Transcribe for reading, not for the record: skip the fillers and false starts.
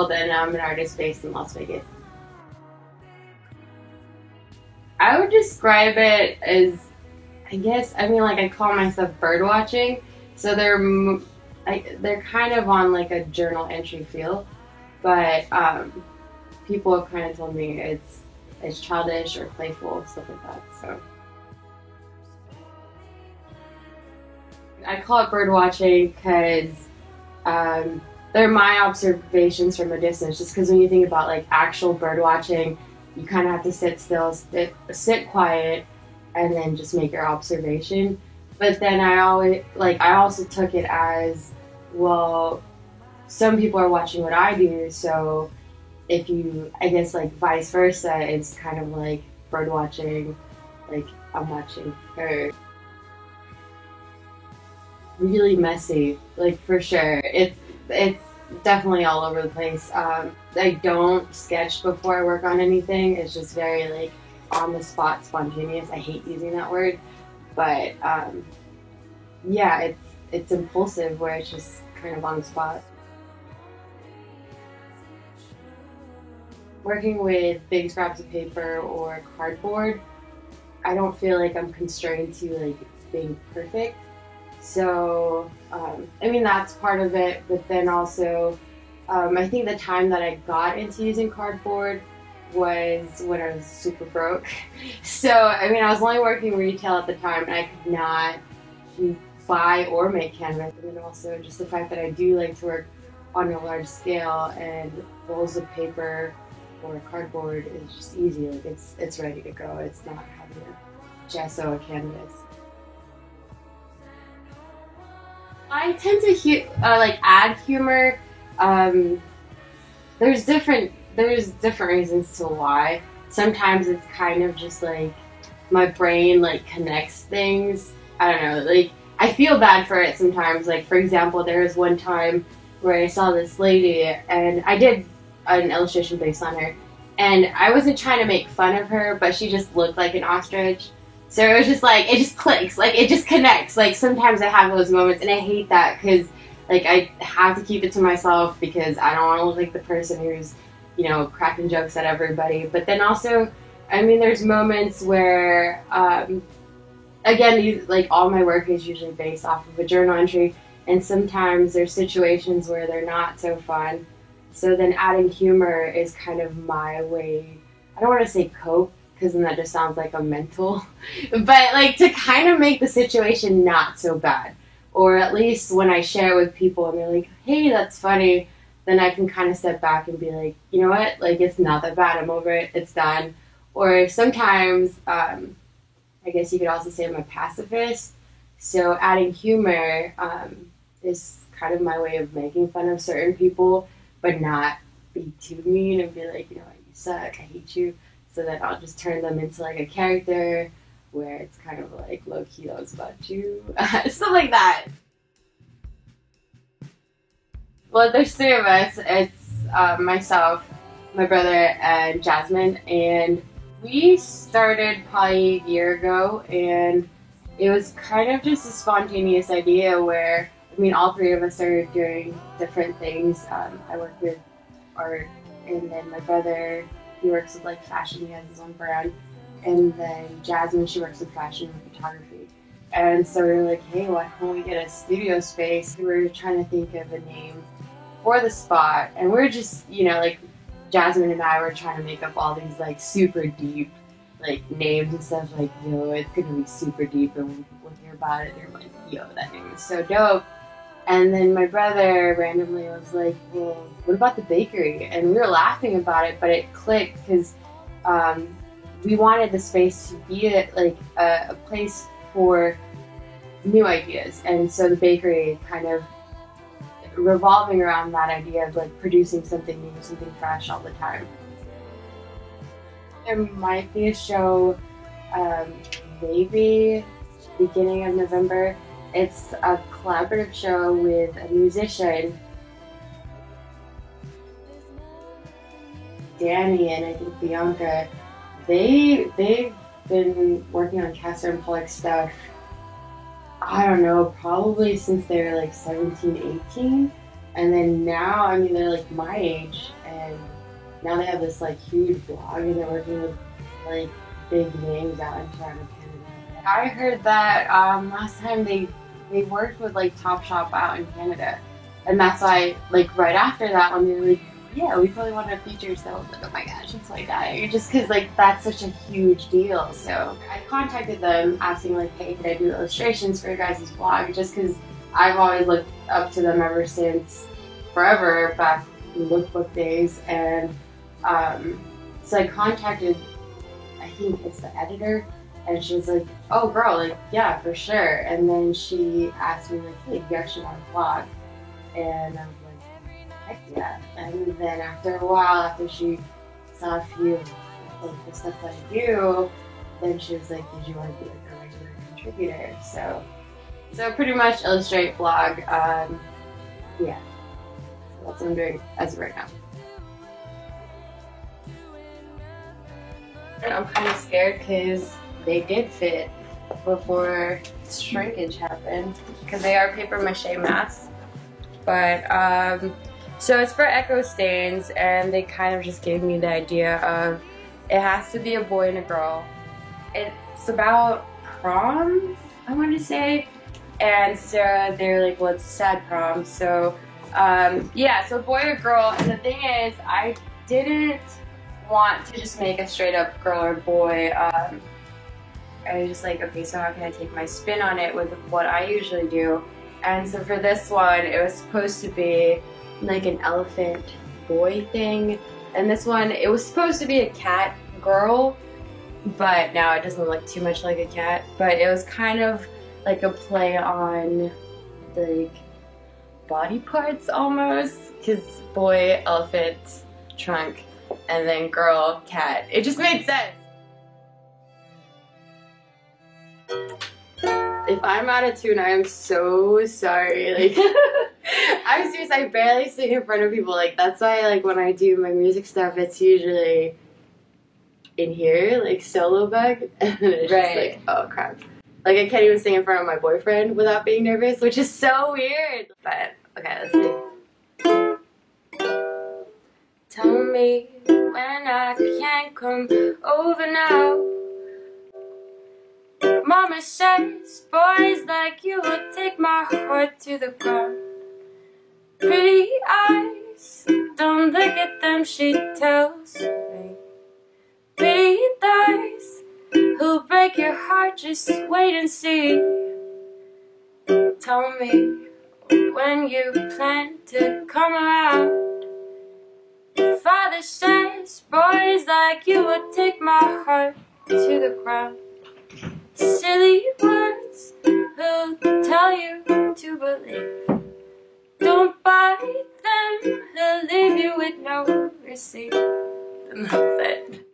old, and I'm an artist based in Las Vegas. I would describe it as, I call myself bird watching. So they're kind of on like a journal entry feel, but people have kind of told me it's childish or playful, stuff like that. So I call it bird watching because they're my observations from a distance. Just because when you think about like actual bird watching, you kind of have to sit still, sit quiet, and then just make your observation. But then I also took it as, well, some people are watching what I do, so like vice versa, it's kind of like bird watching, like I'm watching her. Really messy, like for sure. It's definitely all over the place. I don't sketch before I work on anything. It's just very like on the spot, spontaneous. I hate using that word, but yeah, it's impulsive where it's just kind of on the spot. Working with big scraps of paper or cardboard, I don't feel like I'm constrained to like being perfect. So, that's part of it, but then also, I think the time that I got into using cardboard was when I was super broke. So, I was only working retail at the time, and I could not buy or make canvas. And then also just the fact that I do like to work on a large scale, and rolls of paper or cardboard is just easy. Like it's ready to go. It's not having to gesso a canvas. I tend to add humor. There's different reasons to why. Sometimes it's kind of just like my brain like connects things. I don't know. Like I feel bad for it sometimes. Like for example, there was one time where I saw this lady, and I did an illustration based on her, and I wasn't trying to make fun of her, but she just looked like an ostrich. So it was just like, it just clicks, like it just connects. Like sometimes I have those moments, and I hate that because like I have to keep it to myself because I don't want to look like the person who's, cracking jokes at everybody. But then also, there's moments where, again, all my work is usually based off of a journal entry, and sometimes there's situations where they're not so fun. So then adding humor is kind of my way, I don't want to say cope, because then that just sounds like a mental, but like to kind of make the situation not so bad. Or at least when I share it with people and they're like, hey, that's funny, then I can kind of step back and be like, you know what, like it's not that bad, I'm over it, it's done. Or sometimes, I guess you could also say I'm a pacifist, so adding humor is kind of my way of making fun of certain people, but not be too mean and be like, you suck, I hate you. So then I'll just turn them into like a character where it's kind of like low-key, that was about you, stuff like that. Well, there's three of us. It's myself, my brother, and Jasmine, and we started probably a year ago, and it was kind of just a spontaneous idea where, all three of us are doing different things. I work with art, and then my brother, he works with like fashion, he has his own brand, and then Jasmine, she works with fashion and photography. And so we were like, hey, why don't we get a studio space? We were trying to think of a name for the spot, and we're just, Jasmine and I were trying to make up all these like super deep like names and stuff, like, it's gonna be super deep, and when people hear about it, they're like, that name is so dope. And then my brother randomly was like, well, what about the bakery? And we were laughing about it, but it clicked because we wanted the space to be a place for new ideas. And so the bakery kind of revolving around that idea of like producing something new, something fresh all the time. There might be a show maybe beginning of November. It's a collaborative show with a musician, Danny, and I think Bianca. They've been working on Castor and Pollock stuff, I don't know, probably since they were like 17, 18. And then now, I mean, they're like my age, and now they have this like huge blog, and they're working with like big names out in Toronto, Canada. I heard that last time they worked with like Topshop out in Canada, and that's why like right after that one they were like, yeah, we totally want to feature yourself. Like, oh my gosh, it's like that. Just because like that's such a huge deal. So I contacted them asking like, hey, could I do illustrations for your guys' blog? Just because I've always looked up to them ever since forever back in lookbook days, and so I contacted, I think it's the editor, and she was like, oh girl, like yeah, for sure. And then she asked me like, hey, do you actually want to blog? And I was like, heck yeah. And then after a while, after she saw a few of like the stuff that I do, then she was like, did you want to be like a regular contributor? So pretty much illustrate, blog, yeah. So that's what I'm doing as of right now. And I'm kind of scared because they did fit before shrinkage happened, because they are paper mache masks. But so it's for Echo Stains, and they kind of just gave me the idea of it has to be a boy and a girl. It's about prom, I want to say. And so they're like, well, it's a sad prom. So yeah, so boy or girl. And the thing is, I didn't want to just make a straight up girl or boy. I was just like, okay, so how can I take my spin on it with what I usually do? And so for this one, it was supposed to be like an elephant boy thing. And this one, it was supposed to be a cat girl, but now it doesn't look too much like a cat. But it was kind of like a play on like body parts almost, because boy, elephant, trunk, and then girl, cat. It just made sense. If I'm out of tune, I am so sorry. Like, I'm serious, I barely sing in front of people. Like, that's why, like, when I do my music stuff, it's usually in here, like, solo bag, and then it's just like, oh crap. Like, I can't even sing in front of my boyfriend without being nervous, which is so weird. But, okay, let's see. Tell me when I can't come over now. Mama says boys like you will take my heart to the ground. Pretty eyes, don't look at them, she tells me. Pretty thighs, who'll break your heart, just wait and see. Tell me when you plan to come around. Father says boys like you will take my heart to the ground. Silly words, who'll tell you to believe. Don't buy them, they'll leave you with no receipt. And that's it.